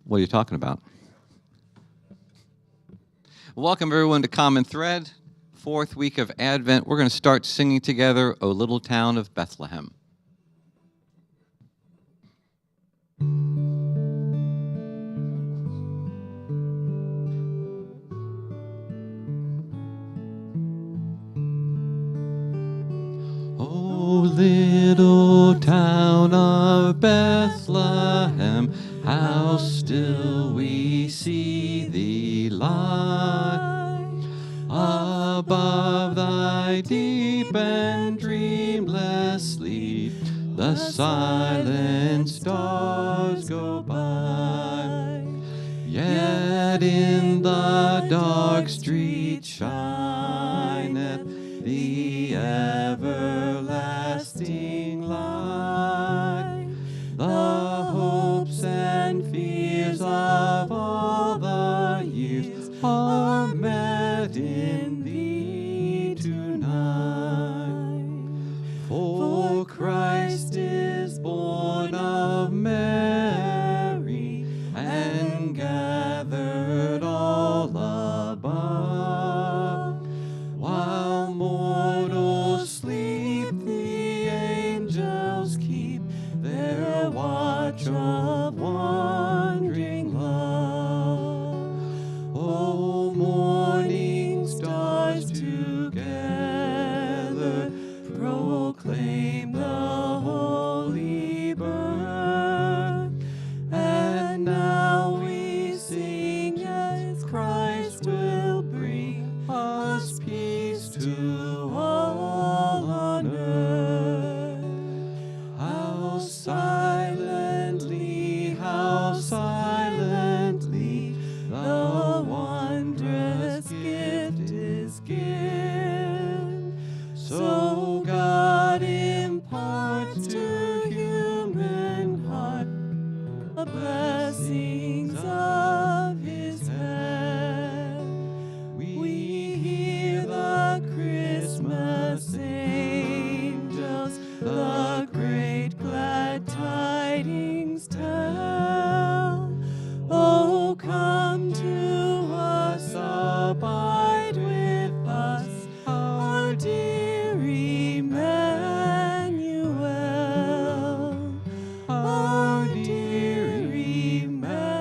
What are you talking about? Welcome, everyone, to Common Thread, fourth week of Advent. We're going to start singing together, O Little Town of Bethlehem. O little town of Bethlehem, how still we see thee lie. Above thy deep and dreamless sleep, the silent stars go by. Yet in the dark street shineth the everlasting light. The hopes and fears of all the years are met in thee tonight. For Christ is born of Mary and gathered all above. While mortals sleep, the angels keep their watch of wondering love. O morning stars together proclaim the holy birth. And now we sing as Christ will bring us peace to all on earth. How silently the wondrous gift is given. So God imparts to human heart the blessings of his hand. We hear the Christmas angels, the great glad tidings tell. Oh, come to us, abide with us, our dear Emmanuel, our dear Emmanuel.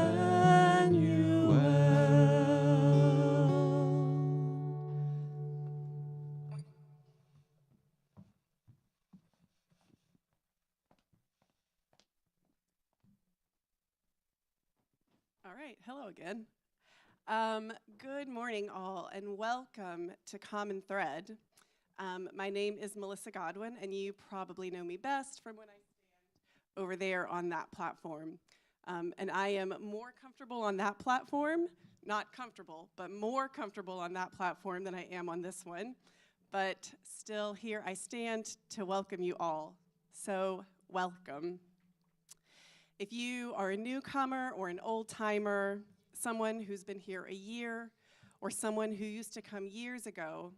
All right, hello again. Good morning, all, and welcome to Common Thread. My name is Melissa Godwin, and you probably know me best from when I stand over there on that platform. And I am more comfortable on that platform, not comfortable, but more comfortable on that platform than I am on this one. But still, here I stand to welcome you all. So, welcome. If you are a newcomer or an old-timer, someone who's been here a year, or someone who used to come years ago,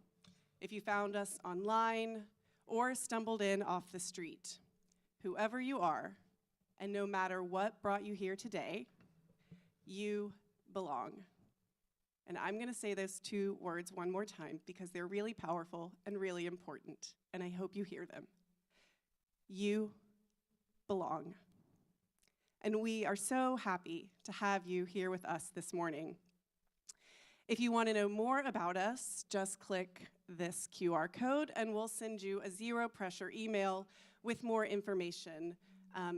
if you found us online or stumbled in off the street, whoever you are, and no matter what brought you here today, you belong. And I'm going to say those two words one more time because they're really powerful and really important, and I hope you hear them. You belong. And we are so happy to have you here with us this morning. If you want to know more about us, just click this QR code and we'll send you a zero-pressure email with more information,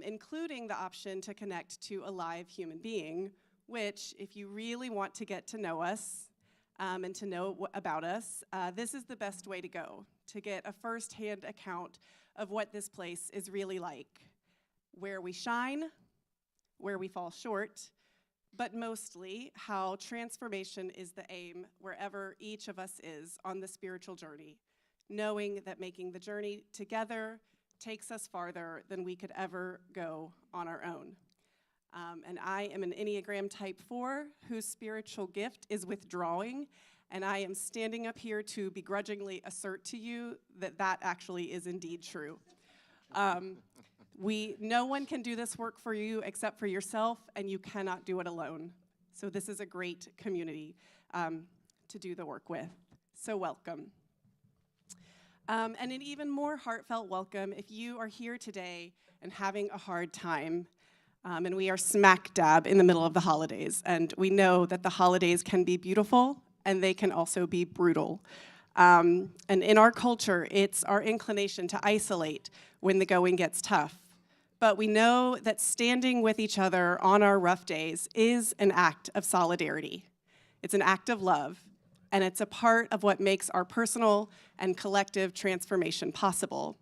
including the option to connect to a live human being, which, if you really want to get to know us and to know about us, this is the best way to go, to get a first-hand account of what this place is really like, where we shine, where we fall short, but mostly how transformation is the aim wherever each of us is on the spiritual journey, knowing that making the journey together takes us farther than we could ever go on our own. And I am an Enneagram Type 4 whose spiritual gift is withdrawing, and I am standing up here to begrudgingly assert to you that that actually is indeed true. No one can do this work for you except for yourself, and you cannot do it alone. So this is a great community to do the work with. So welcome. And an even more heartfelt welcome if you are here today and having a hard time. And we are smack dab in the middle of the holidays. And we know that the holidays can be beautiful, and they can also be brutal. And in our culture, it's our inclination to isolate when the going gets tough. But we know that standing with each other on our rough days is an act of solidarity. It's an act of love, and it's a part of what makes our personal and collective transformation possible.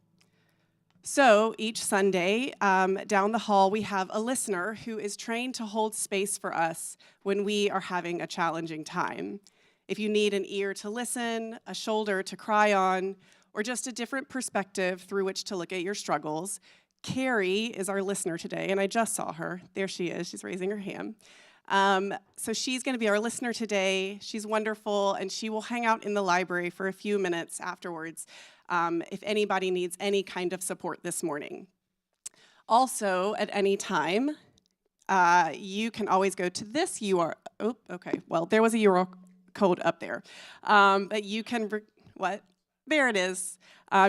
So each Sunday, down the hall, we have a listener who is trained to hold space for us when we are having a challenging time. If you need an ear to listen, a shoulder to cry on, or just a different perspective through which to look at your struggles, Carrie is our listener today, and I just saw her. There she is. She's raising her hand. So she's going to be our listener today. She's wonderful, and she will hang out in the library for a few minutes afterwards if anybody needs any kind of support this morning. Also, at any time, you can always go to this URL. Oh, okay. Well, there was a URL code up there. But you can, what? There it is.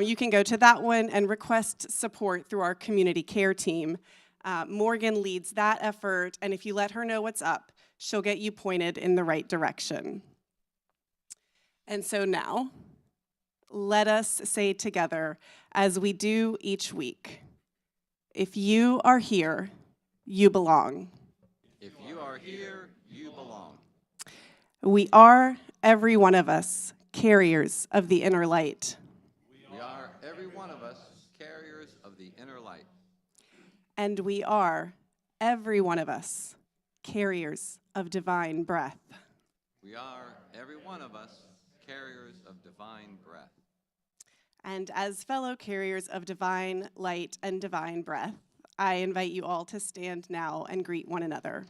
You can go to that one and request support through our community care team. Morgan leads that effort, and if you let her know what's up, she'll get you pointed in the right direction. And so now, let us say together, as we do each week, if you are here, you belong. If you are here, you belong. We are, every one of us, carriers of the inner light. We are, every one of us, carriers of the inner light. And we are, every one of us, carriers of divine breath. We are, every one of us, carriers of divine breath. And as fellow carriers of divine light and divine breath, I invite you all to stand now and greet one another.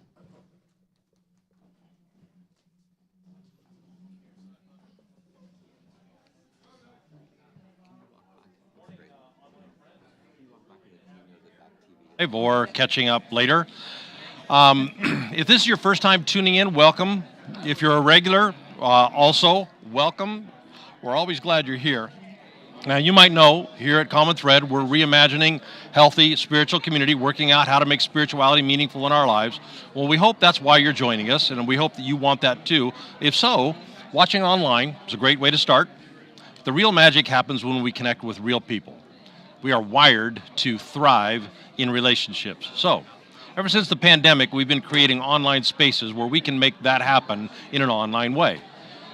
Or catching up later. If this is your first time tuning in, welcome. If you're a regular, also welcome. We're always glad you're here. Now, you might know here at Common Thread, we're reimagining healthy spiritual community, working out how to make spirituality meaningful in our lives. Well, we hope that's why you're joining us, and we hope that you want that too. If so, watching online is a great way to start. The real magic happens when we connect with real people. We are wired to thrive in relationships. So, ever since the pandemic, we've been creating online spaces where we can make that happen in an online way.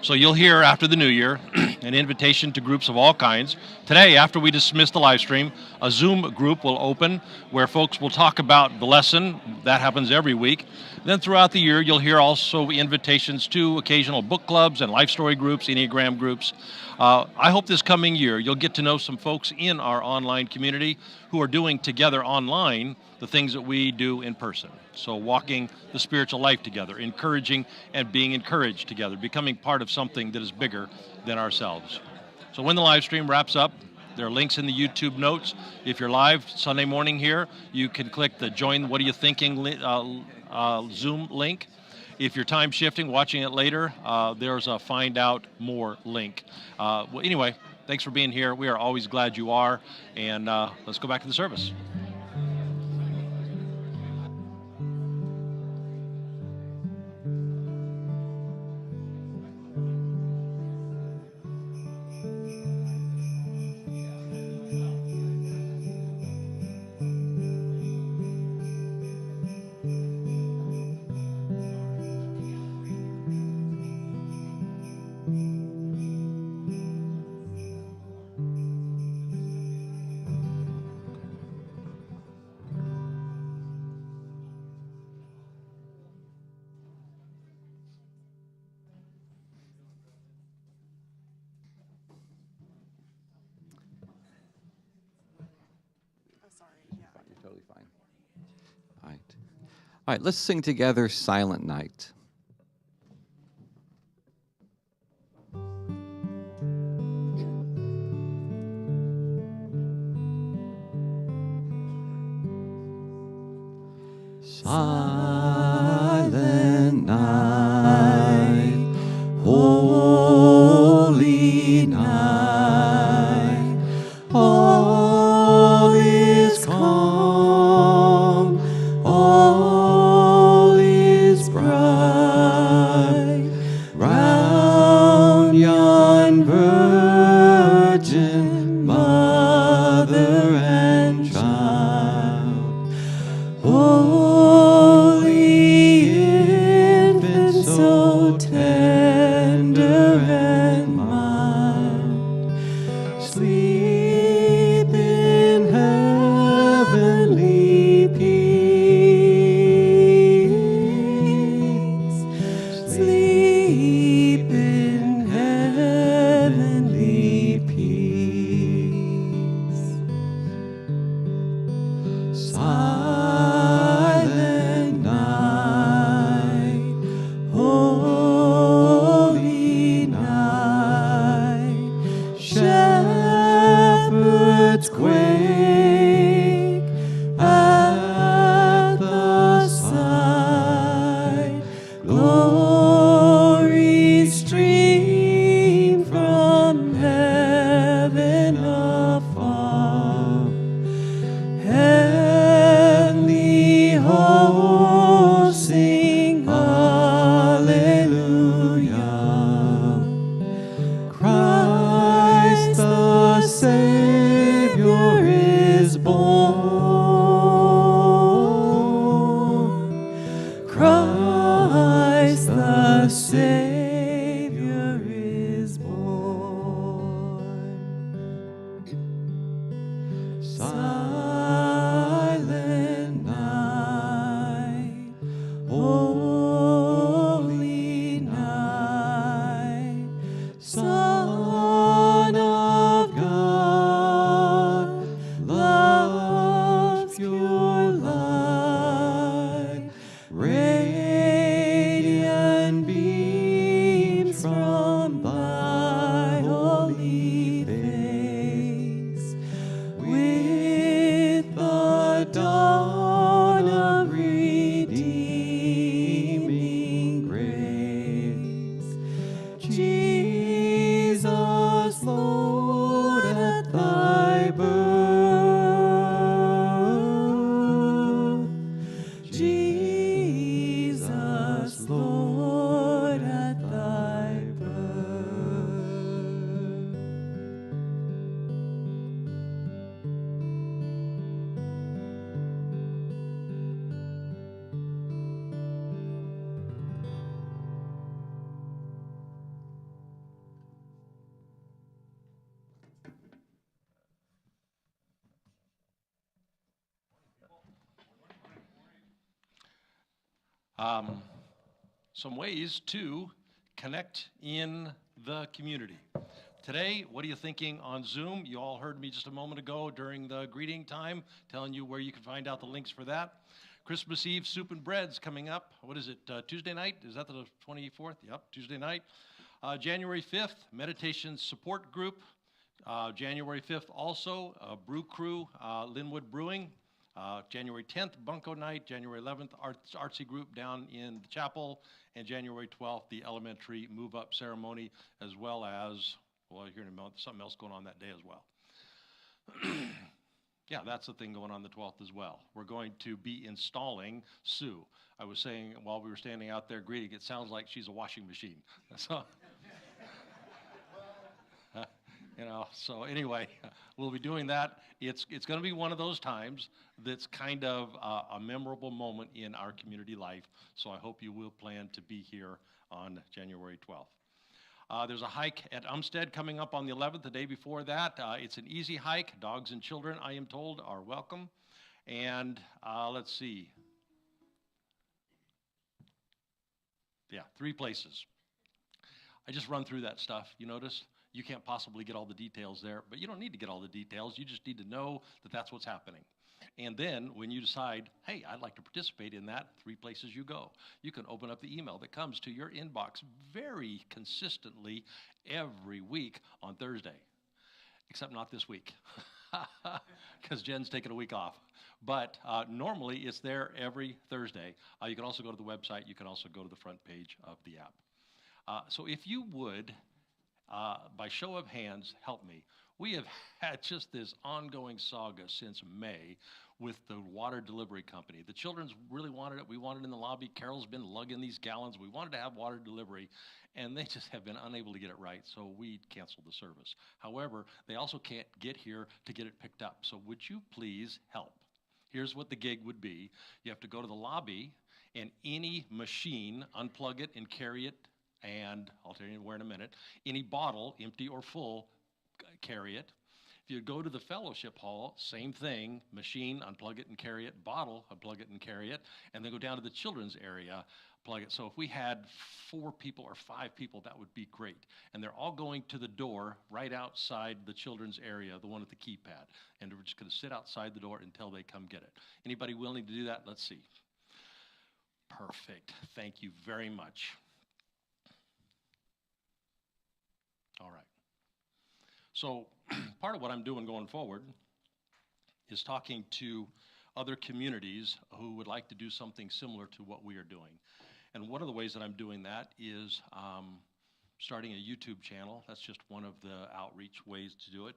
So you'll hear after the new year an invitation to groups of all kinds. Today, after we dismiss the live stream, a Zoom group will open where folks will talk about the lesson. That happens every week. Then throughout the year, you'll hear also invitations to occasional book clubs and life story groups, Enneagram groups. I hope this coming year you'll get to know some folks in our online community who are doing together online the things that we do in person. So walking the spiritual life together, encouraging and being encouraged together, becoming part of something that is bigger than ourselves. So when the live stream wraps up, there are links in the YouTube notes. If you're live Sunday morning here, you can click the Join What Are You Thinking Zoom link. If you're time shifting, watching it later, there's a Find Out More link. Well, anyway, thanks for being here. We are always glad you are. And let's go back to the service. You're totally fine. All right. All right, let's sing together Silent Night. Silent night, holy night, all is calm, all is bright, round yon virgin mother and child. Holy infant, so tender and mild, sleep in heavenly peace. Sleep in heavenly peace. Silent night, holy night, shepherds quake at the sight, glory stream from heaven afar. Heavenly hosts sing hallelujah. Christ the Savior is born. Christ the Savior is born. Silent night, holy night, Son of God, love's pure light, radiant beams from thy holy face. With the dawn of redeeming grace, Jesus, Lord, at thy birth, Jesus, Lord, at thy birth. Some ways to connect in the community. Today, what are you thinking on Zoom? You all heard me just a moment ago during the greeting time, telling you where you can find out the links for that. Christmas Eve soup and bread's coming up. What is it, Tuesday night? Is that the 24th? Yep, Tuesday night. January 5th, meditation support group. January 5th also, Brew Crew, Linwood Brewing. January 10th, Bunko Night. January 11th, artsy group down in the chapel. And January 12th, the elementary move-up ceremony, as well as, well, you're going to something else going on that day as well. Yeah, that's the thing going on the 12th as well. We're going to be installing Sue. I was saying while we were standing out there greeting, it sounds like she's a washing machine. So, so anyway, we'll be doing that. It's going to be one of those times that's kind of a memorable moment in our community life. So I hope you will plan to be here on January 12th. There's a hike at Umstead coming up on the 11th, the day before that. It's an easy hike. Dogs and children, I am told, are welcome. And let's see. Yeah, 3 places. I just run through that stuff, you notice? You can't possibly get all the details there, but you don't need to get all the details. You just need to know that that's what's happening. And then when you decide, hey, I'd like to participate in that, 3 places you go. You can open up the email that comes to your inbox very consistently every week on Thursday, except not this week. because Jen's taking a week off. But normally it's there every Thursday. You can also go to the website. You can also go to the front page of the app. So if you would, by show of hands, help me. We have had just this ongoing saga since May with the water delivery company. The children's really wanted it. We wanted it in the lobby. Carol's been lugging these gallons. We wanted to have water delivery, and they just have been unable to get it right, so we canceled the service. However, they also can't get here to get it picked up. So would you please help? Here's what the gig would be. You have to go to the lobby, and any machine, unplug it and carry it, and I'll tell you where in a minute. Any bottle, empty or full, carry it. If you go to the fellowship hall, same thing, machine, unplug it and carry it, bottle, unplug it and carry it, and then go down to the children's area, plug it. So if we had 4 people or 5 people, that would be great. And they're all going to the door right outside the children's area, the one at the keypad. And we're just going to sit outside the door until they come get it. Anybody willing to do that? Let's see. Perfect. Thank you very much. All right. So part of what I'm doing going forward is talking to other communities who would like to do something similar to what we are doing. And one of the ways that I'm doing that is starting a YouTube channel. That's just one of the outreach ways to do it.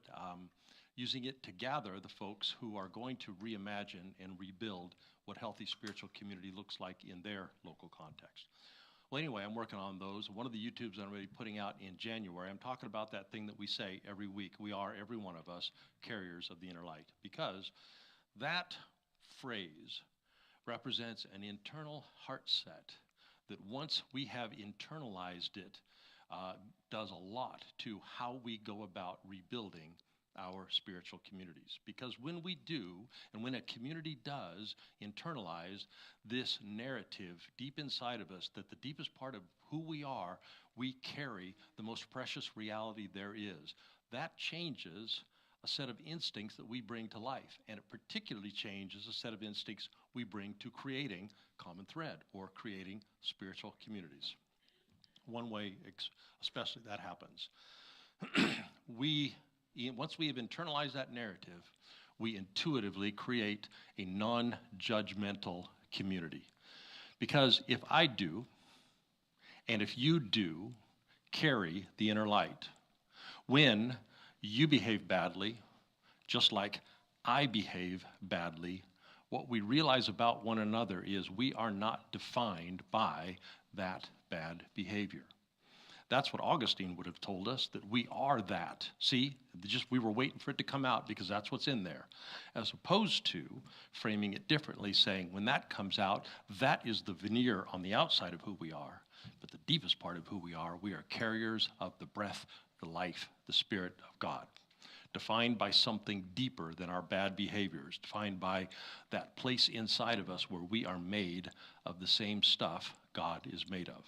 Using it to gather the folks who are going to reimagine and rebuild what healthy spiritual community looks like in their local context. Well, anyway, I'm working on those. One of the YouTubes I'm going to be putting out in January, I'm talking about that thing that we say every week. We are, every one of us, carriers of the inner light. Because that phrase represents an internal heart set that once we have internalized it, does a lot to how we go about rebuilding our spiritual communities. Because when we do, and when a community does internalize this narrative deep inside of us, that the deepest part of who we are, we carry the most precious reality there is. That changes a set of instincts that we bring to life, and it particularly changes a set of instincts we bring to creating common thread or creating spiritual communities. One way especially that happens. Once we have internalized that narrative, we intuitively create a non-judgmental community. Because if I do, and if you do, carry the inner light, when you behave badly, just like I behave badly, what we realize about one another is we are not defined by that bad behavior. That's what Augustine would have told us, that we are that. See, we were waiting for it to come out because that's what's in there. As opposed to framing it differently, saying when that comes out, that is the veneer on the outside of who we are. But the deepest part of who we are carriers of the breath, the life, the Spirit of God. Defined by something deeper than our bad behaviors, defined by that place inside of us where we are made of the same stuff God is made of.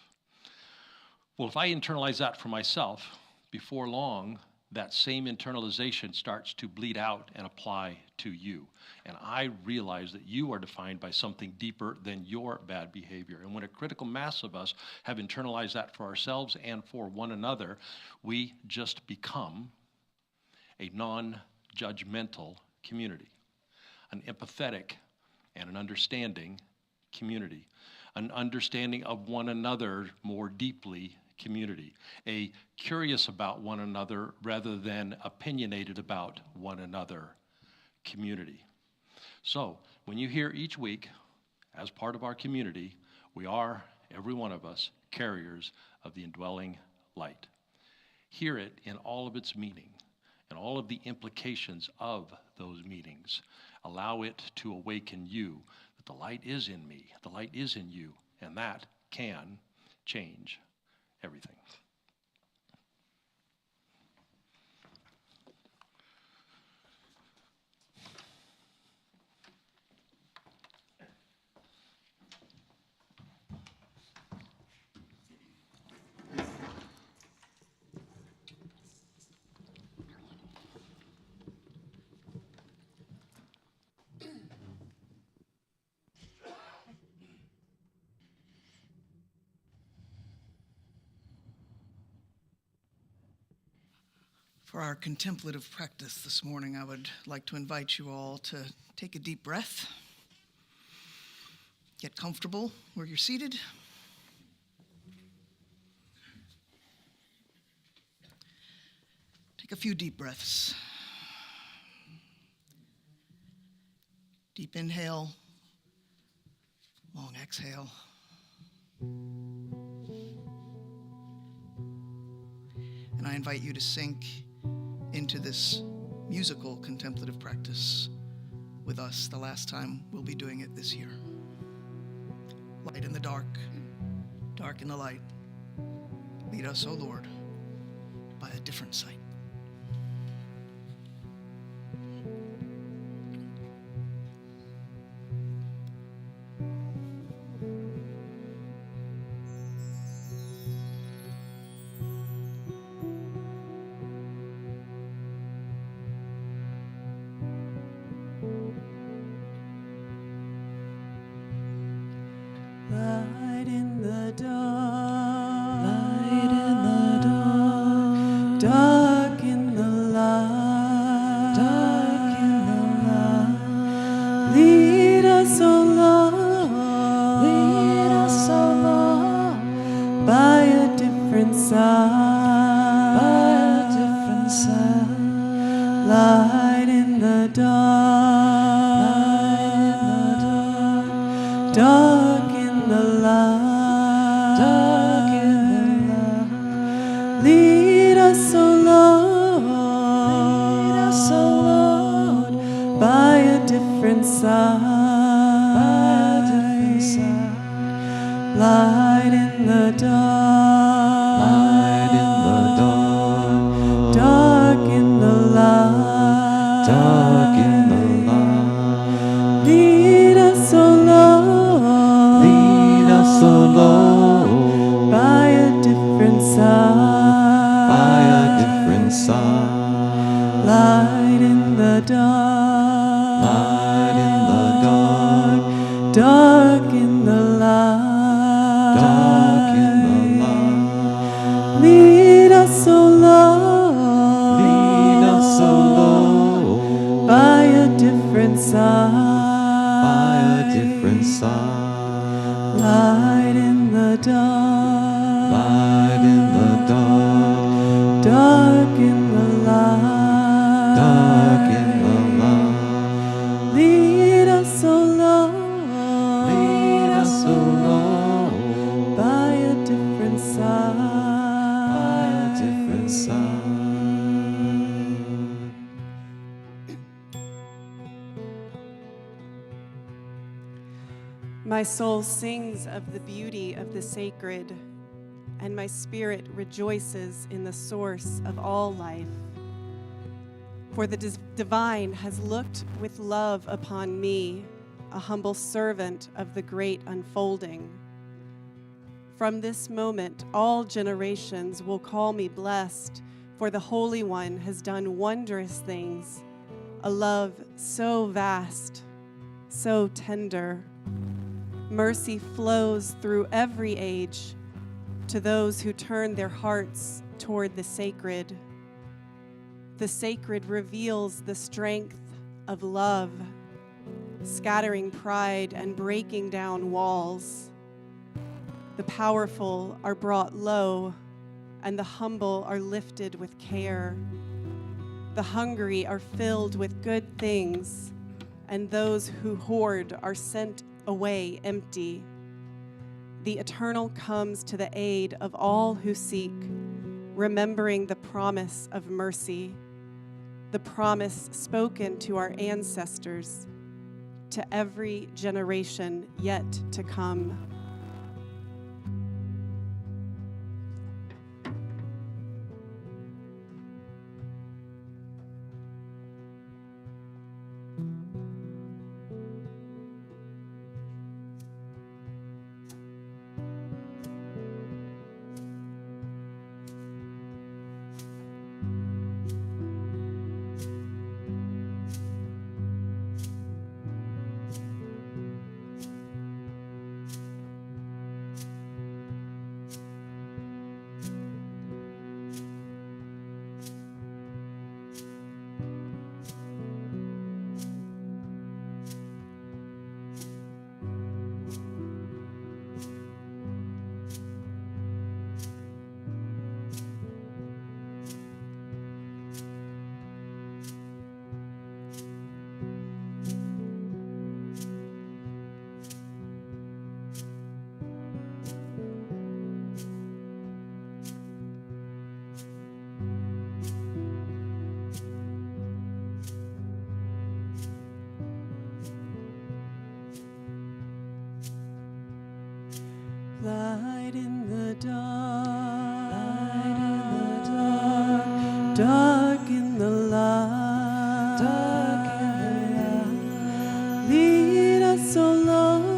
Well, if I internalize that for myself, before long, that same internalization starts to bleed out and apply to you. And I realize that you are defined by something deeper than your bad behavior. And when a critical mass of us have internalized that for ourselves and for one another, we just become a non-judgmental community, an empathetic and an understanding community, an understanding of one another more deeply community, a curious about one another rather than opinionated about one another community. So when you hear each week, as part of our community, we are, every one of us, carriers of the indwelling light. Hear it in all of its meaning and all of the implications of those meanings. Allow it to awaken you that the light is in me, the light is in you, and that can change everything. For our contemplative practice this morning, I would like to invite you all to take a deep breath, get comfortable where you're seated. Take a few deep breaths. Deep inhale, long exhale. And I invite you to sink into this musical contemplative practice with us the last time we'll be doing it this year. Light in the dark, dark in the light. Lead us, O Lord, by a different sight. Light in the dark, light in the dark, dark in the light, dark in the light. Lead us, O Lord, lead us, O Lord, by a different side, by a different side. Light in the dark, light in the dark, dark in the light, dark in the light. Lead us, O Lord, lead us, O Lord, by a different side, by a different side. Light in the dark, light in the dark, dark in the light, dark in the light. Lead us, O Lord, lead us, O Lord, by a different side, by a different side. Light in the dark, light in the dark, dark in the light, dark in the light. Lead us, O Lord, lead us, O Lord, by a different side, by a different side. Light in the dark, light in the dark, dark in the light, dark in the light. Lead us, O Lord, lead us, O Lord, by a different side, by a different side. My soul sings of the beauty of the sacred, and my spirit rejoices in the source of all life. For the divine has looked with love upon me, a humble servant of the great unfolding. From this moment, all generations will call me blessed, for the Holy One has done wondrous things, a love so vast, so tender. Mercy flows through every age to those who turn their hearts toward the sacred. The sacred reveals the strength of love, scattering pride and breaking down walls. The powerful are brought low, and the humble are lifted with care. The hungry are filled with good things, and those who hoard are sent away empty. The eternal comes to the aid of all who seek, remembering the promise of mercy, the promise spoken to our ancestors, to every generation yet to come. dark in the light, lead us, O Lord,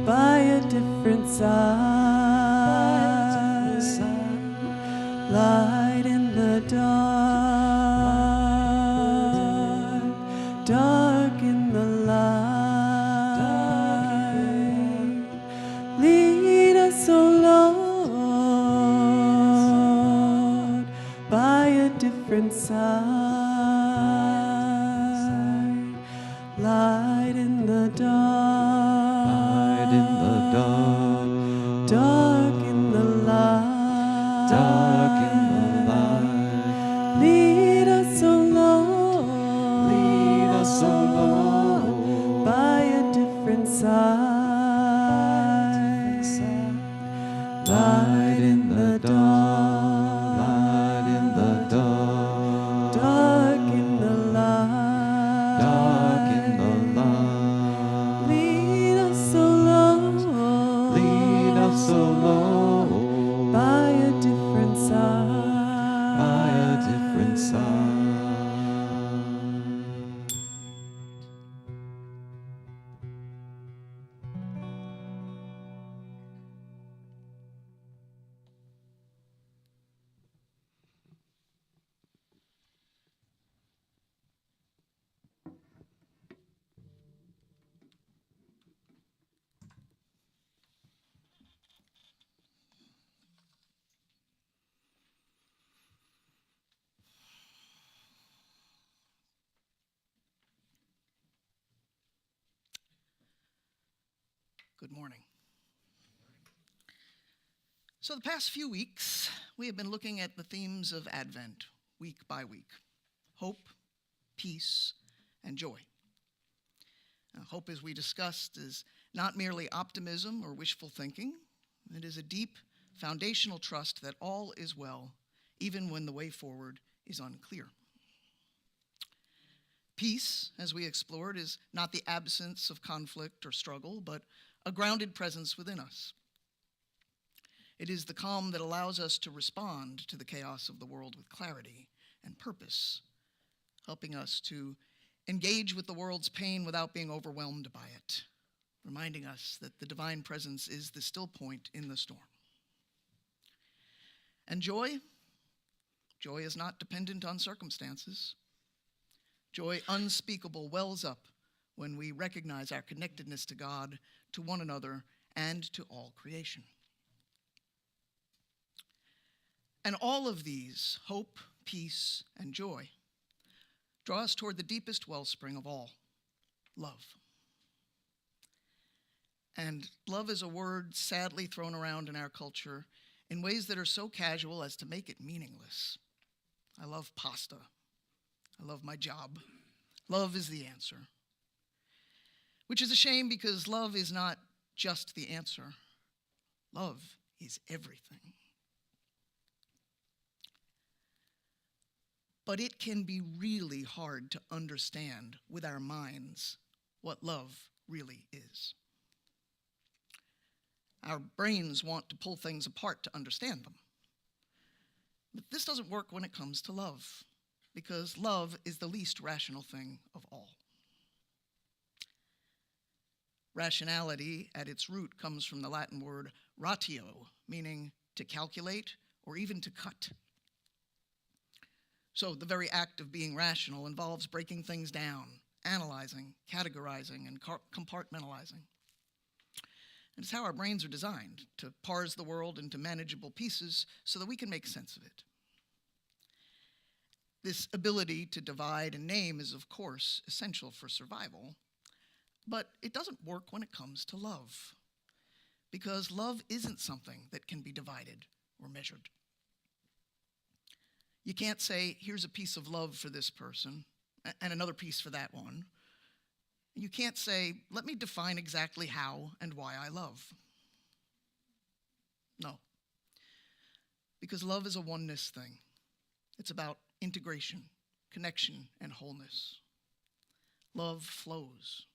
by a different side, light in the dark, dark in the light, lead us, O Lord, by a different side, light in the dark, Light in the dark, dark in the light, dark in the light. lead us, O Lord, Lead us, O Lord, by a different side, light in the dark, light in the dark, dark in the light, dark in the light. lead us, O Lord, Lead us, O Lord, by a different side, by a different side. Good morning. So, the past few weeks, we have been looking at the themes of Advent, week by week: hope, peace, and joy. Now, hope, as we discussed, is not merely optimism or wishful thinking. It is a deep, foundational trust that all is well, even when the way forward is unclear. Peace, as we explored, is not the absence of conflict or struggle, but a grounded presence within us. It is the calm that allows us to respond to the chaos of the world with clarity and purpose, helping us to engage with the world's pain without being overwhelmed by it, reminding us that the divine presence is the still point in the storm. And joy? Joy is not dependent on circumstances. Joy unspeakable wells up when we recognize our connectedness to God, to one another, and to all creation. And all of these, hope, peace, and joy, draw us toward the deepest wellspring of all, love. And love is a word sadly thrown around in our culture in ways that are so casual as to make it meaningless. I love pasta. I love my job. Love is the answer. Which is a shame, because love is not just the answer. Love is everything. But it can be really hard to understand with our minds what love really is. Our brains want to pull things apart to understand them. But this doesn't work when it comes to love, because love is the least rational thing of all. Rationality, at its root, comes from the Latin word ratio, meaning to calculate or even to cut. So the very act of being rational involves breaking things down, analyzing, categorizing, and compartmentalizing. And it's how our brains are designed, to parse the world into manageable pieces so that we can make sense of it. This ability to divide and name is, of course, essential for survival, but it doesn't work when it comes to love, because love isn't something that can be divided or measured. You can't say, here's a piece of love for this person and another piece for that one. You can't say, let me define exactly how and why I love. No, because love is a oneness thing. It's about integration, connection, and wholeness. Love flows.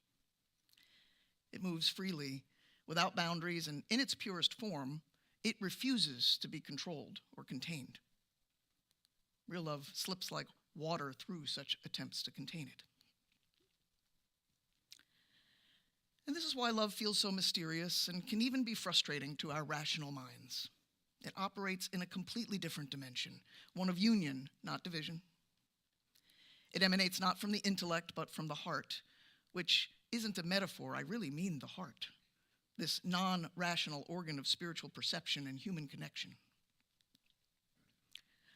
It moves freely, without boundaries, and in its purest form, It refuses to be controlled or contained. Real love slips like water through such attempts to contain it. And this is why love feels so mysterious and can even be frustrating to our rational minds. It operates in a completely different dimension, one of union, not division. It emanates not from the intellect, but from the heart, which isn't a metaphor. I really mean the heart, this non-rational organ of spiritual perception and human connection.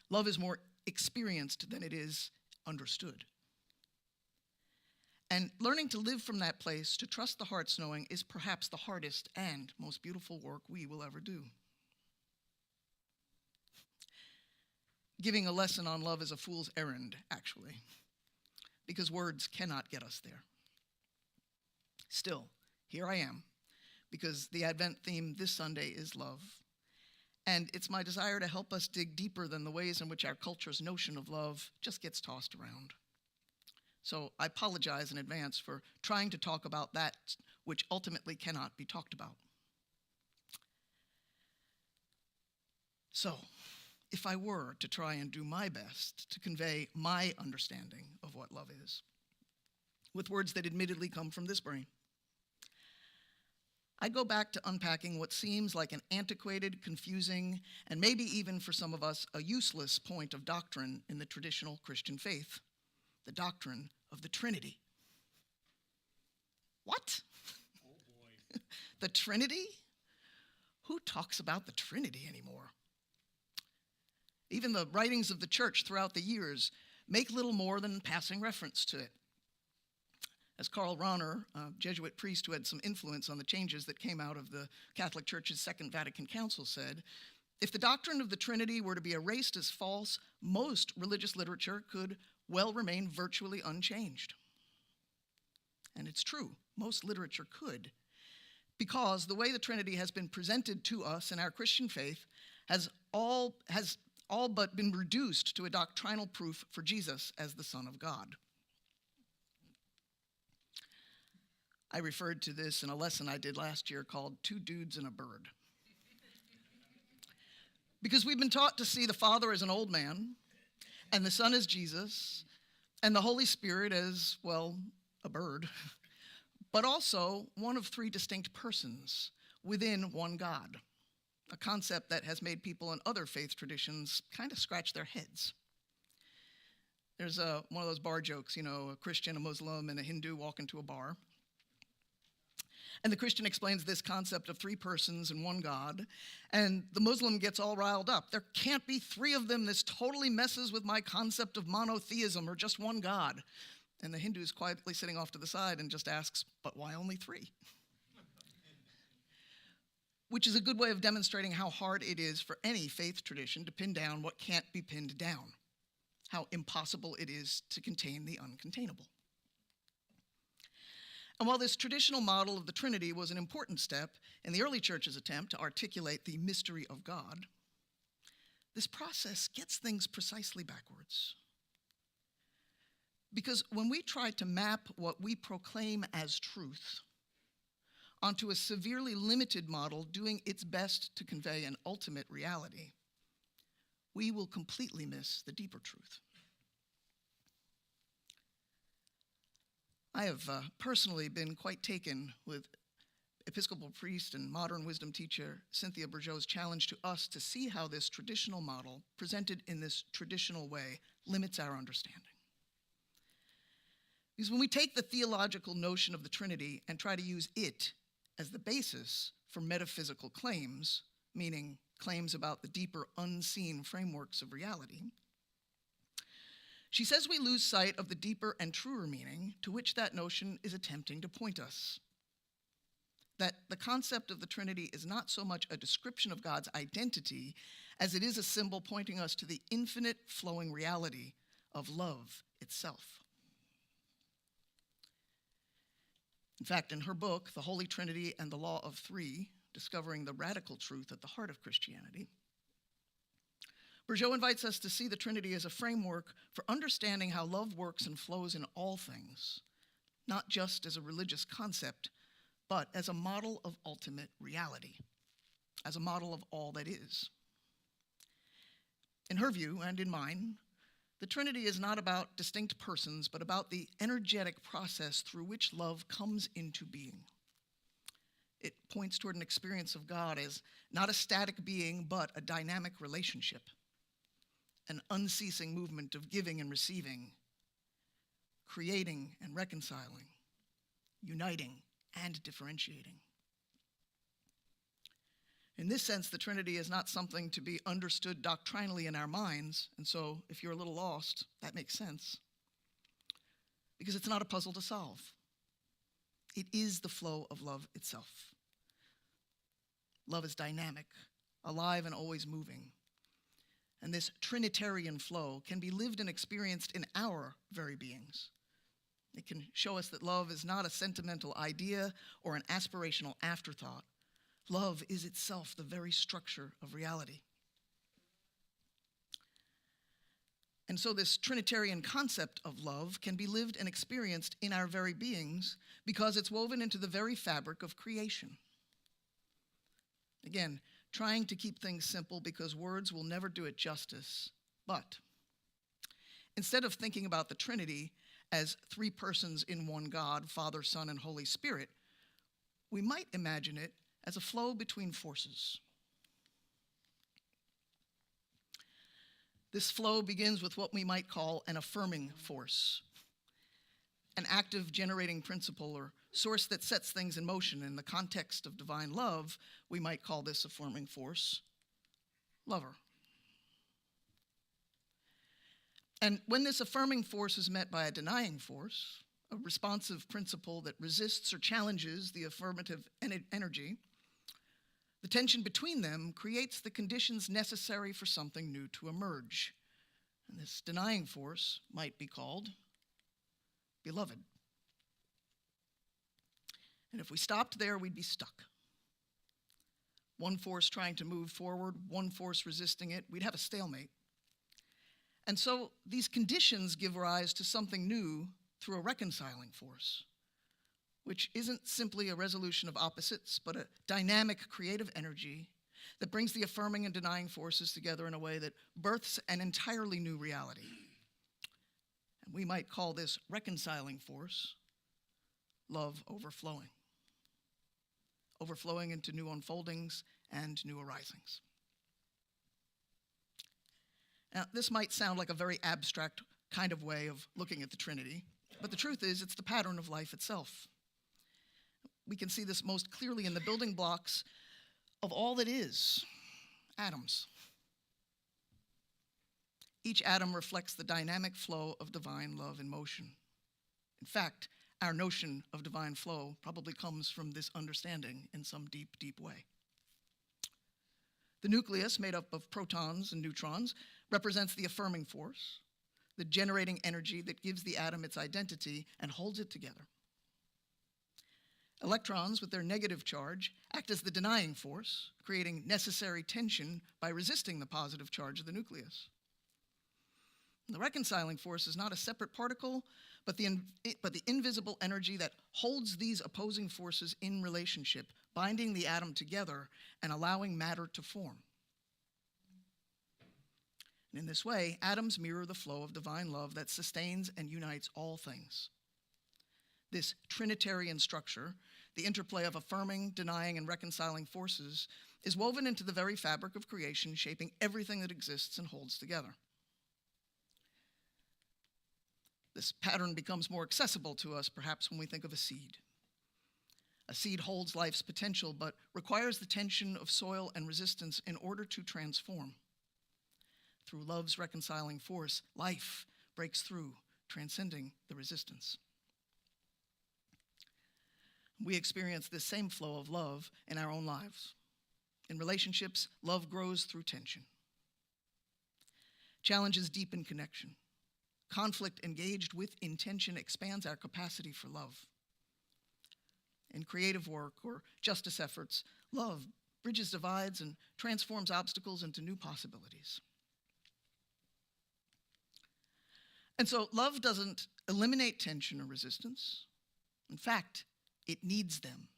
Love is more experienced than it is understood. And learning to live from that place, to trust the heart's knowing, is perhaps the hardest and most beautiful work we will ever do. Giving a lesson on love is a fool's errand, actually, because words cannot get us there. Still, here I am, because the Advent theme this Sunday is love, and it's my desire to help us dig deeper than the ways in which our culture's notion of love just gets tossed around. So I apologize in advance for trying to talk about that which ultimately cannot be talked about. So, if I were to try and do my best to convey my understanding of what love is, with words that admittedly come from this brain, I'd go back to unpacking what seems like an antiquated, confusing, and maybe even for some of us, a useless point of doctrine in the traditional Christian faith, the doctrine of the Trinity. What? Oh boy. The Trinity? Who talks about the Trinity anymore? Even the writings of the church throughout the years make little more than passing reference to it. As Karl Rahner, a Jesuit priest who had some influence on the changes that came out of the Catholic Church's Second Vatican Council, said, if the doctrine of the Trinity were to be erased as false, most religious literature could well remain virtually unchanged. And it's true, most literature could, because the way the Trinity has been presented to us in our Christian faith has all but been reduced to a doctrinal proof for Jesus as the Son of God. I referred to this in a lesson I did last year called Two Dudes and a Bird. Because we've been taught to see the Father as an old man, and the Son as Jesus, and the Holy Spirit as, well, a bird, but also one of three distinct persons within one God, a concept that has made people in other faith traditions kind of scratch their heads. There's one of those bar jokes, a Christian, a Muslim, and a Hindu walk into a bar. And the Christian explains this concept of three persons and one God, and the Muslim gets all riled up. There can't be three of them. This totally messes with my concept of monotheism or just one God. And the Hindu is quietly sitting off to the side and just asks, but why only three? Which is a good way of demonstrating how hard it is for any faith tradition to pin down what can't be pinned down, how impossible it is to contain the uncontainable. And while this traditional model of the Trinity was an important step in the early church's attempt to articulate the mystery of God, this process gets things precisely backwards. Because when we try to map what we proclaim as truth onto a severely limited model doing its best to convey an ultimate reality, we will completely miss the deeper truth. I have personally been quite taken with Episcopal priest and modern wisdom teacher Cynthia Bourgeault's challenge to us to see how this traditional model, presented in this traditional way, limits our understanding. Because when we take the theological notion of the Trinity and try to use it as the basis for metaphysical claims, meaning claims about the deeper unseen frameworks of reality, she says we lose sight of the deeper and truer meaning to which that notion is attempting to point us. That the concept of the Trinity is not so much a description of God's identity as it is a symbol pointing us to the infinite flowing reality of love itself. In fact, in her book, The Holy Trinity and the Law of Three, Discovering the Radical Truth at the Heart of Christianity, Bourgeault invites us to see the Trinity as a framework for understanding how love works and flows in all things, not just as a religious concept, but as a model of ultimate reality, as a model of all that is. In her view, and in mine, the Trinity is not about distinct persons, but about the energetic process through which love comes into being. It points toward an experience of God as not a static being, but a dynamic relationship, an unceasing movement of giving and receiving, creating and reconciling, uniting and differentiating. In this sense, the Trinity is not something to be understood doctrinally in our minds, and so if you're a little lost, that makes sense, because it's not a puzzle to solve. It is the flow of love itself. Love is dynamic, alive and always moving. And this Trinitarian flow can be lived and experienced in our very beings. It can show us that love is not a sentimental idea or an aspirational afterthought. Love is itself the very structure of reality. And so this Trinitarian concept of love can be lived and experienced in our very beings because it's woven into the very fabric of creation. Again, trying to keep things simple because words will never do it justice. But instead of thinking about the Trinity as three persons in one God, Father, Son, and Holy Spirit, we might imagine it as a flow between forces. This flow begins with what we might call an affirming force, an active generating principle or source that sets things in motion. In the context of divine love, we might call this affirming force lover. And when this affirming force is met by a denying force, a responsive principle that resists or challenges the affirmative energy, the tension between them creates the conditions necessary for something new to emerge. And this denying force might be called beloved. And if we stopped there, we'd be stuck. One force trying to move forward, one force resisting it, we'd have a stalemate. And so these conditions give rise to something new through a reconciling force, which isn't simply a resolution of opposites, but a dynamic creative energy that brings the affirming and denying forces together in a way that births an entirely new reality. And we might call this reconciling force love overflowing into new unfoldings and new arisings. Now, this might sound like a very abstract kind of way of looking at the Trinity, but the truth is it's the pattern of life itself. We can see this most clearly in the building blocks of all that is, atoms. Each atom reflects the dynamic flow of divine love in motion. In fact, our notion of divine flow probably comes from this understanding in some deep, deep way. The nucleus, made up of protons and neutrons, represents the affirming force, the generating energy that gives the atom its identity and holds it together. Electrons, with their negative charge, act as the denying force, creating necessary tension by resisting the positive charge of the nucleus. And the reconciling force is not a separate particle, but the invisible energy that holds these opposing forces in relationship, binding the atom together and allowing matter to form. And in this way, atoms mirror the flow of divine love that sustains and unites all things. This Trinitarian structure, the interplay of affirming, denying, and reconciling forces, is woven into the very fabric of creation, shaping everything that exists and holds together. This pattern becomes more accessible to us, perhaps, when we think of a seed. A seed holds life's potential, but requires the tension of soil and resistance in order to transform. Through love's reconciling force, life breaks through, transcending the resistance. We experience this same flow of love in our own lives. In relationships, love grows through tension. Challenges deepen connection. Conflict engaged with intention expands our capacity for love. In creative work or justice efforts, love bridges divides and transforms obstacles into new possibilities. And so love doesn't eliminate tension or resistance. In fact, it needs them.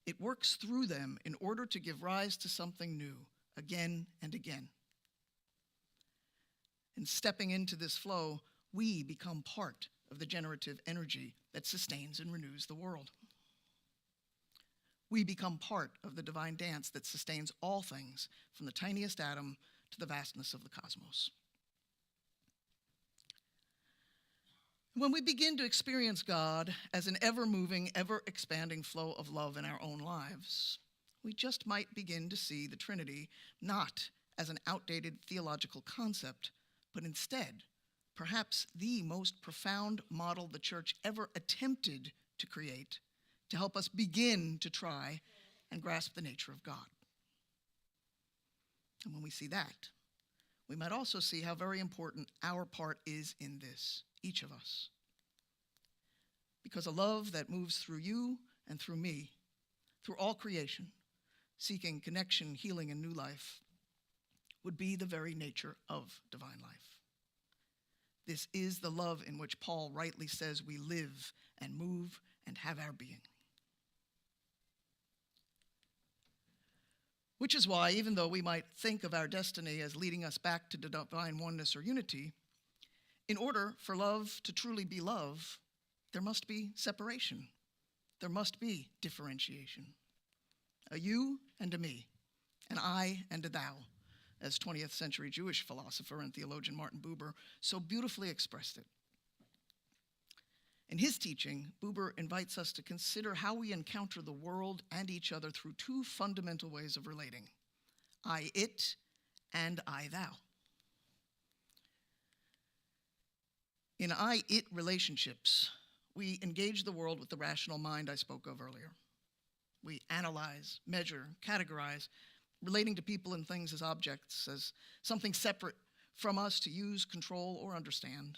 It works through them in order to give rise to something new again and again. In stepping into this flow, we become part of the generative energy that sustains and renews the world. We become part of the divine dance that sustains all things, from the tiniest atom to the vastness of the cosmos. When we begin to experience God as an ever-moving, ever-expanding flow of love in our own lives, we just might begin to see the Trinity not as an outdated theological concept, but instead, perhaps the most profound model the church ever attempted to create to help us begin to try and grasp the nature of God. And when we see that, we might also see how very important our part is in this, each of us. Because a love that moves through you and through me, through all creation, seeking connection, healing, and new life, would be the very nature of divine life. This is the love in which Paul rightly says we live and move and have our being. Which is why, even though we might think of our destiny as leading us back to divine oneness or unity, in order for love to truly be love, there must be separation. There must be differentiation. A you and a me, an I and a thou, as 20th century Jewish philosopher and theologian Martin Buber so beautifully expressed it. In his teaching, Buber invites us to consider how we encounter the world and each other through two fundamental ways of relating: I, it, and I, thou. In I, it relationships, we engage the world with the rational mind I spoke of earlier. We analyze, measure, categorize, relating to people and things as objects, as something separate from us to use, control, or understand.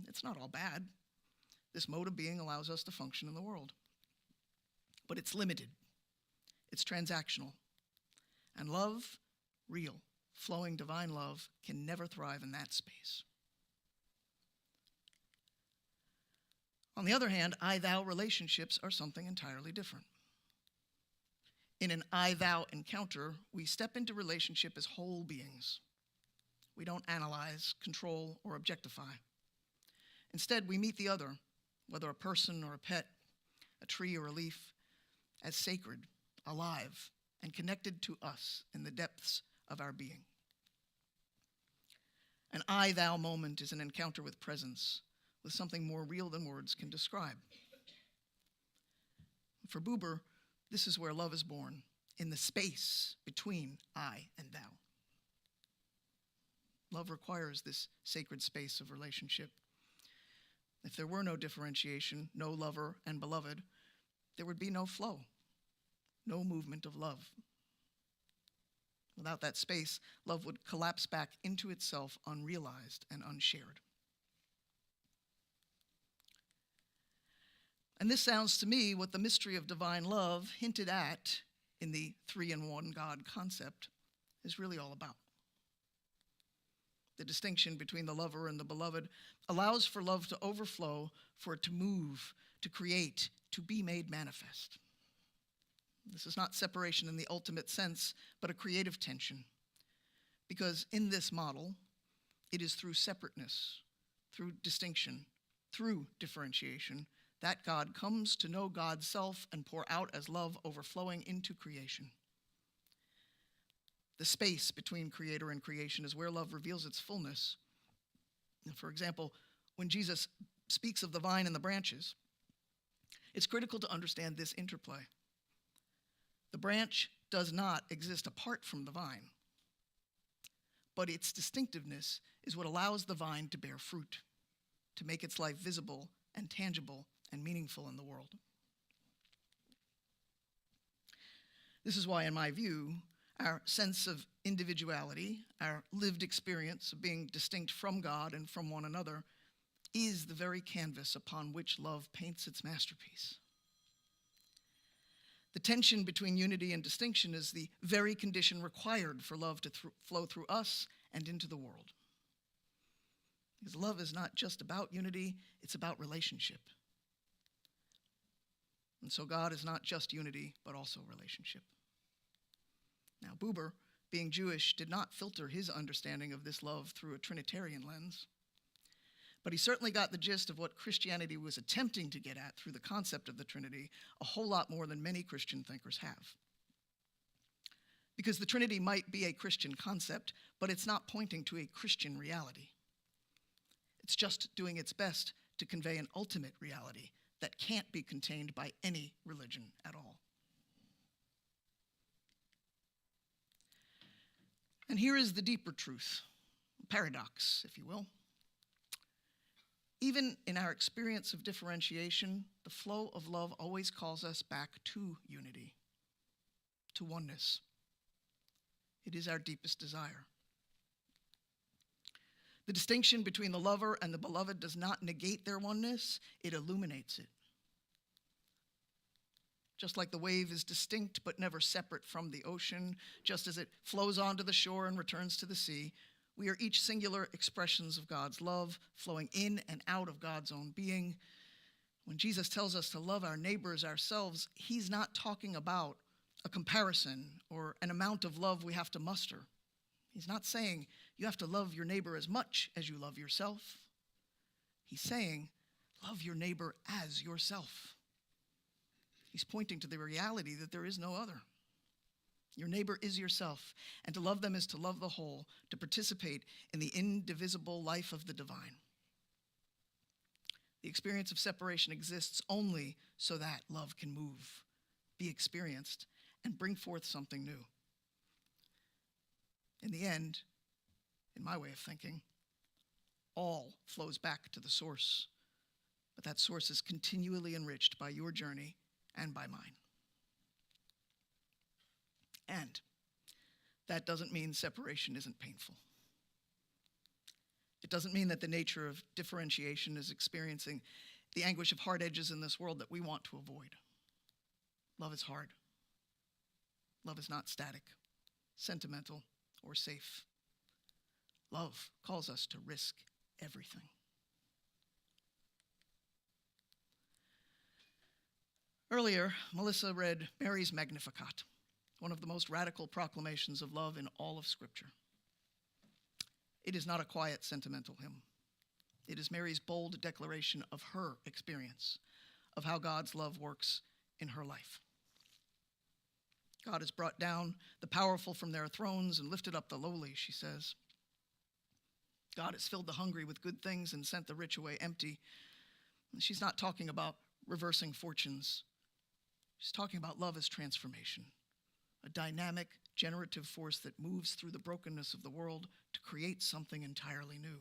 It's not all bad. This mode of being allows us to function in the world. But it's limited. It's transactional. And love, real, flowing divine love, can never thrive in that space. On the other hand, I-thou relationships are something entirely different. In an I-thou encounter, we step into relationship as whole beings. We don't analyze, control, or objectify. Instead, we meet the other, whether a person or a pet, a tree or a leaf, as sacred, alive, and connected to us in the depths of our being. An I-thou moment is an encounter with presence, with something more real than words can describe. For Buber, this is where love is born, in the space between I and thou. Love requires this sacred space of relationship. If there were no differentiation, no lover and beloved, there would be no flow, no movement of love. Without that space, love would collapse back into itself unrealized and unshared. And this sounds to me what the mystery of divine love, hinted at in the three-in-one God concept, is really all about. The distinction between the lover and the beloved allows for love to overflow, for it to move, to create, to be made manifest. This is not separation in the ultimate sense, but a creative tension. Because in this model, it is through separateness, through distinction, through differentiation, that God comes to know God's self and pour out as love overflowing into creation. The space between creator and creation is where love reveals its fullness. For example, when Jesus speaks of the vine and the branches, it's critical to understand this interplay. The branch does not exist apart from the vine, but its distinctiveness is what allows the vine to bear fruit, to make its life visible and tangible and meaningful in the world. This is why, in my view, our sense of individuality, our lived experience of being distinct from God and from one another, is the very canvas upon which love paints its masterpiece. The tension between unity and distinction is the very condition required for love to flow through us and into the world. Because love is not just about unity, it's about relationship. And so God is not just unity, but also relationship. Now, Buber, being Jewish, did not filter his understanding of this love through a Trinitarian lens. But he certainly got the gist of what Christianity was attempting to get at through the concept of the Trinity a whole lot more than many Christian thinkers have. Because the Trinity might be a Christian concept, but it's not pointing to a Christian reality. It's just doing its best to convey an ultimate reality that can't be contained by any religion at all. And here is the deeper truth, paradox, if you will. Even in our experience of differentiation, the flow of love always calls us back to unity, to oneness. It is our deepest desire. The distinction between the lover and the beloved does not negate their oneness, it illuminates it. Just like the wave is distinct but never separate from the ocean, just as it flows onto the shore and returns to the sea, we are each singular expressions of God's love, flowing in and out of God's own being. When Jesus tells us to love our neighbors ourselves, he's not talking about a comparison or an amount of love we have to muster. He's not saying you have to love your neighbor as much as you love yourself. He's saying, love your neighbor as yourself. He's pointing to the reality that there is no other. Your neighbor is yourself, and to love them is to love the whole, to participate in the indivisible life of the divine. The experience of separation exists only so that love can move, be experienced, and bring forth something new. In the end, in my way of thinking, all flows back to the source, but that source is continually enriched by your journey and by mine. And that doesn't mean separation isn't painful. It doesn't mean that the nature of differentiation is experiencing the anguish of hard edges in this world that we want to avoid. Love is hard. Love is not static, sentimental, or safe. Love calls us to risk everything. Earlier, Melissa read Mary's Magnificat, one of the most radical proclamations of love in all of Scripture. It is not a quiet, sentimental hymn. It is Mary's bold declaration of her experience, of how God's love works in her life. God has brought down the powerful from their thrones and lifted up the lowly, she says. God has filled the hungry with good things and sent the rich away empty. And she's not talking about reversing fortunes. She's talking about love as transformation, a dynamic, generative force that moves through the brokenness of the world to create something entirely new.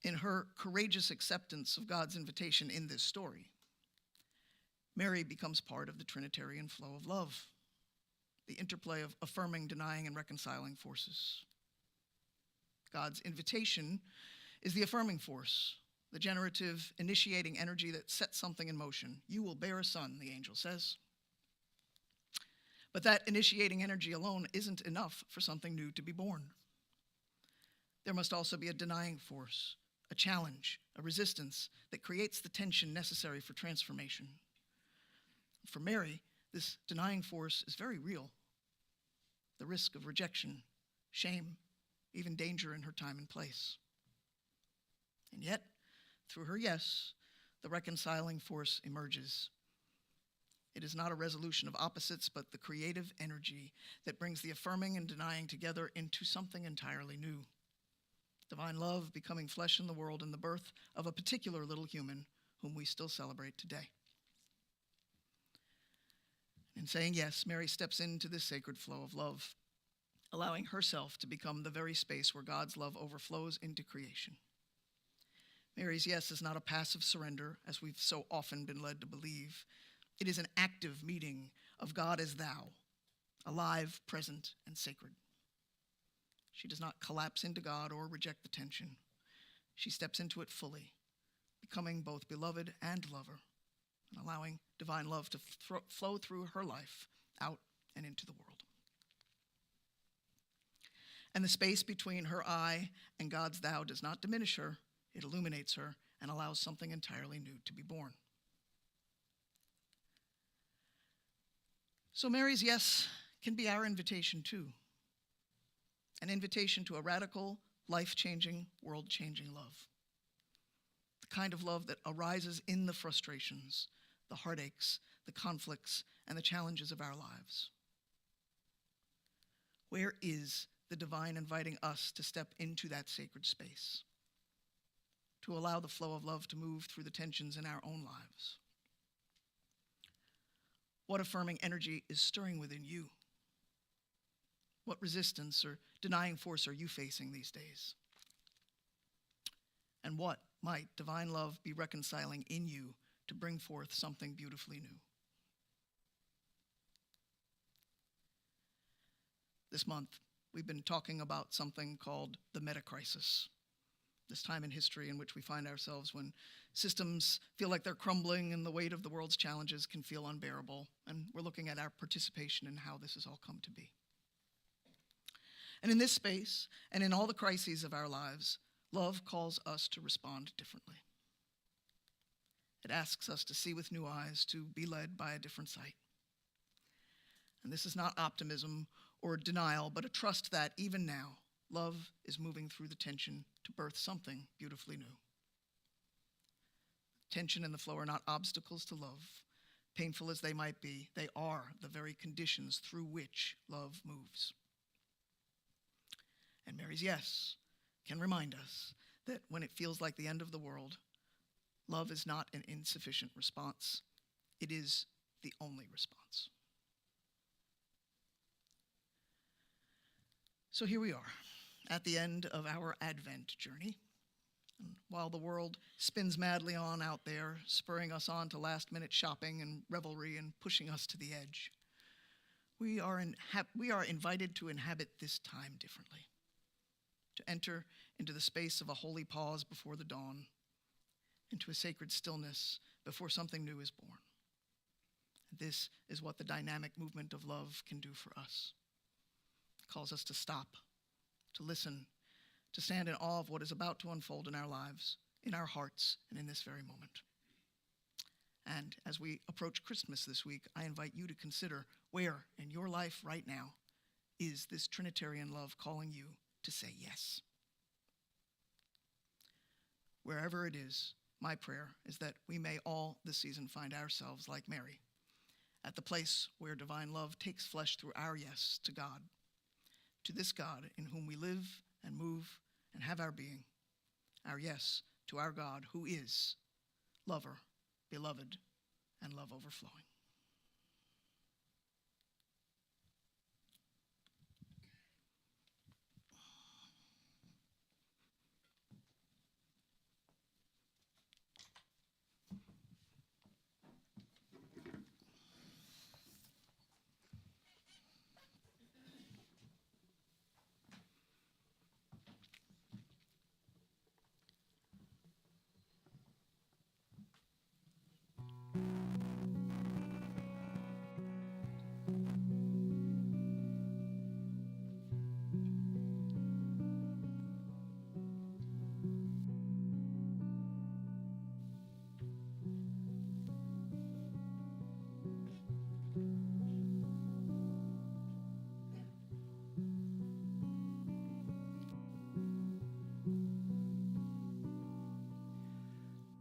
In her courageous acceptance of God's invitation in this story, Mary becomes part of the Trinitarian flow of love, the interplay of affirming, denying, and reconciling forces. God's invitation is the affirming force, the generative, initiating energy that sets something in motion. You will bear a son, the angel says. But that initiating energy alone isn't enough for something new to be born. There must also be a denying force, a challenge, a resistance that creates the tension necessary for transformation. For Mary, this denying force is very real. The risk of rejection, shame, even danger in her time and place. And yet, through her yes, the reconciling force emerges. It is not a resolution of opposites, but the creative energy that brings the affirming and denying together into something entirely new. Divine love becoming flesh in the world in the birth of a particular little human whom we still celebrate today. In saying yes, Mary steps into this sacred flow of love, allowing herself to become the very space where God's love overflows into creation. Mary's yes is not a passive surrender, as we've so often been led to believe. It is an active meeting of God as thou, alive, present, and sacred. She does not collapse into God or reject the tension. She steps into it fully, becoming both beloved and lover, and allowing divine love to flow through her life, out and into the world. And the space between her I and God's thou does not diminish her, it illuminates her and allows something entirely new to be born. So Mary's yes can be our invitation too. An invitation to a radical, life-changing, world-changing love. The kind of love that arises in the frustrations, the heartaches, the conflicts, and the challenges of our lives. Where is the divine inviting us to step into that sacred space, to allow the flow of love to move through the tensions in our own lives? What affirming energy is stirring within you? What resistance or denying force are you facing these days? And what might divine love be reconciling in you to bring forth something beautifully new? This month, we've been talking about something called the meta-crisis. This time in history in which we find ourselves when systems feel like they're crumbling and the weight of the world's challenges can feel unbearable. And we're looking at our participation in how this has all come to be. And in this space, and in all the crises of our lives, love calls us to respond differently. It asks us to see with new eyes, to be led by a different sight. And this is not optimism or denial, but a trust that even now, love is moving through the tension to birth something beautifully new. Tension and the flow are not obstacles to love. Painful as they might be, they are the very conditions through which love moves. And Mary's yes can remind us that when it feels like the end of the world, love is not an insufficient response. It is the only response. So here we are, at the end of our Advent journey. And while the world spins madly on out there, spurring us on to last-minute shopping and revelry and pushing us to the edge, we are invited to inhabit this time differently, to enter into the space of a holy pause before the dawn, into a sacred stillness before something new is born. This is what the dynamic movement of love can do for us. It calls us to stop, to listen, to stand in awe of what is about to unfold in our lives, in our hearts, and in this very moment. And as we approach Christmas this week, I invite you to consider where in your life right now is this Trinitarian love calling you to say yes. Wherever it is, my prayer is that we may all this season find ourselves like Mary, at the place where divine love takes flesh through our yes to God, to this God in whom we live and move and have our being, our yes to our God who is lover, beloved, and love overflowing.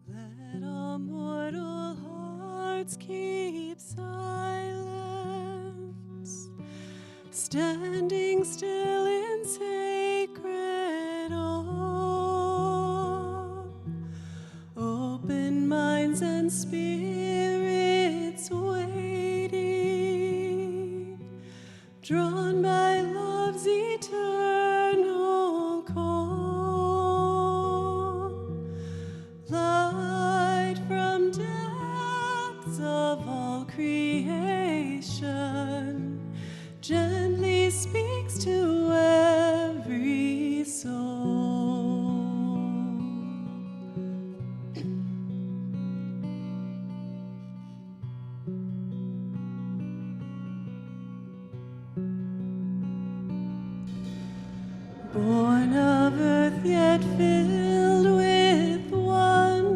Let all mortal hearts keep silence, standing still in sacred awe. Open minds and spirits waiting, drawn by love's eternal call. Light from depths of all creation gently speaks to every soul. Born of earth yet filled with wonder,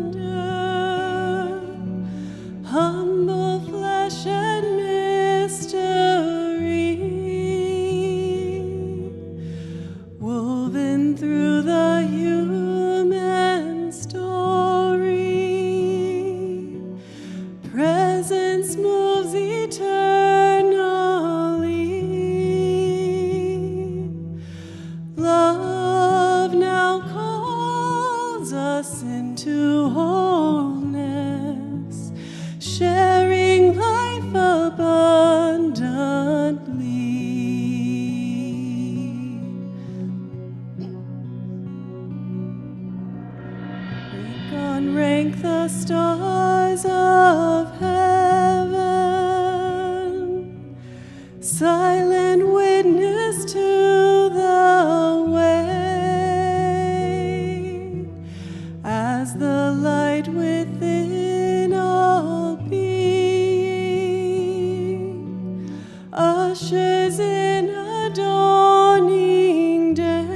presence moves eternally. Love now calls us into wholeness, sharing life abundantly. Rank on rank the stars of heaven, silent witness to the way, as the light within all being ushers in a dawning day.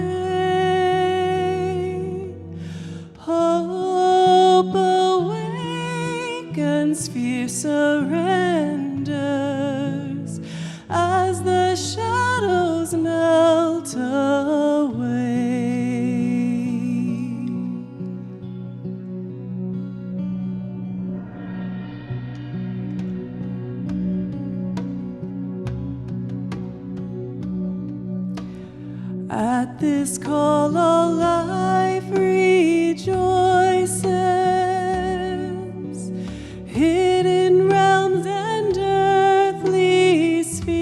Hope awakens, fear surrenders, as the shadows melt away. At this call, all life rejoices. Hidden realms and earthly spheres,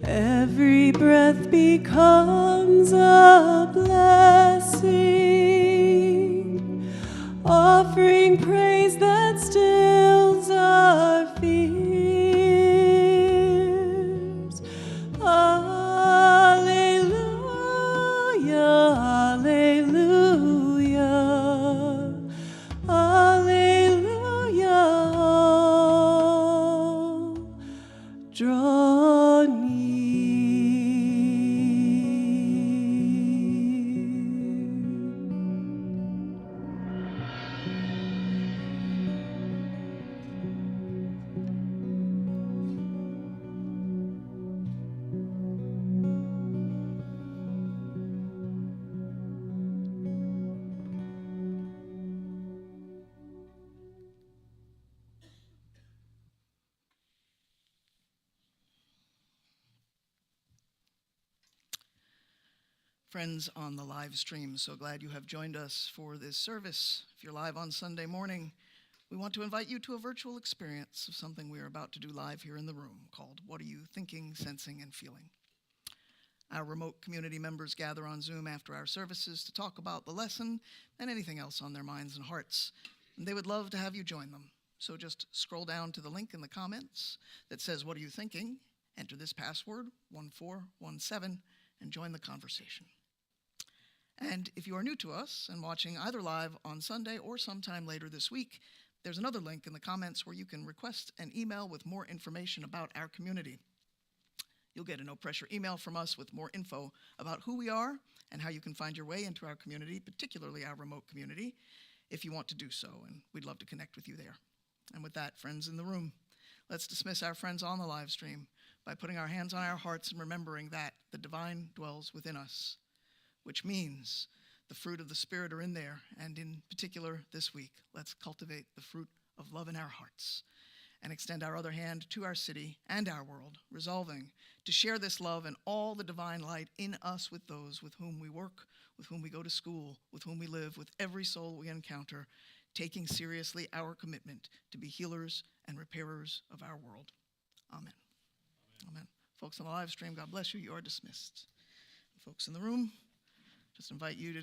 every breath becomes a blessing, offering praise that stills our fears. Alleluia, alleluia, alleluia. Draw Friends on the live stream, so glad you have joined us for this service. If you're live on Sunday morning, we want to invite you to a virtual experience of something we are about to do live here in the room called What Are You Thinking, Sensing, and Feeling? Our remote community members gather on Zoom after our services to talk about the lesson and anything else on their minds and hearts. And they would love to have you join them. So just scroll down to the link in the comments that says, What are you thinking? Enter this password, 1417, and join the conversation. And if you are new to us and watching either live on Sunday or sometime later this week, there's another link in the comments where you can request an email with more information about our community. You'll get a no-pressure email from us with more info about who we are and how you can find your way into our community, particularly our remote community, if you want to do so, and we'd love to connect with you there. And with that, friends in the room, let's dismiss our friends on the live stream by putting our hands on our hearts and remembering that the divine dwells within us, which means the fruit of the Spirit are in there, and in particular this week, let's cultivate the fruit of love in our hearts and extend our other hand to our city and our world, resolving to share this love and all the divine light in us with those with whom we work, with whom we go to school, with whom we live, with every soul we encounter, taking seriously our commitment to be healers and repairers of our world. Amen. Amen. Folks on the live stream, God bless you. You are dismissed. Folks in the room, just invite you to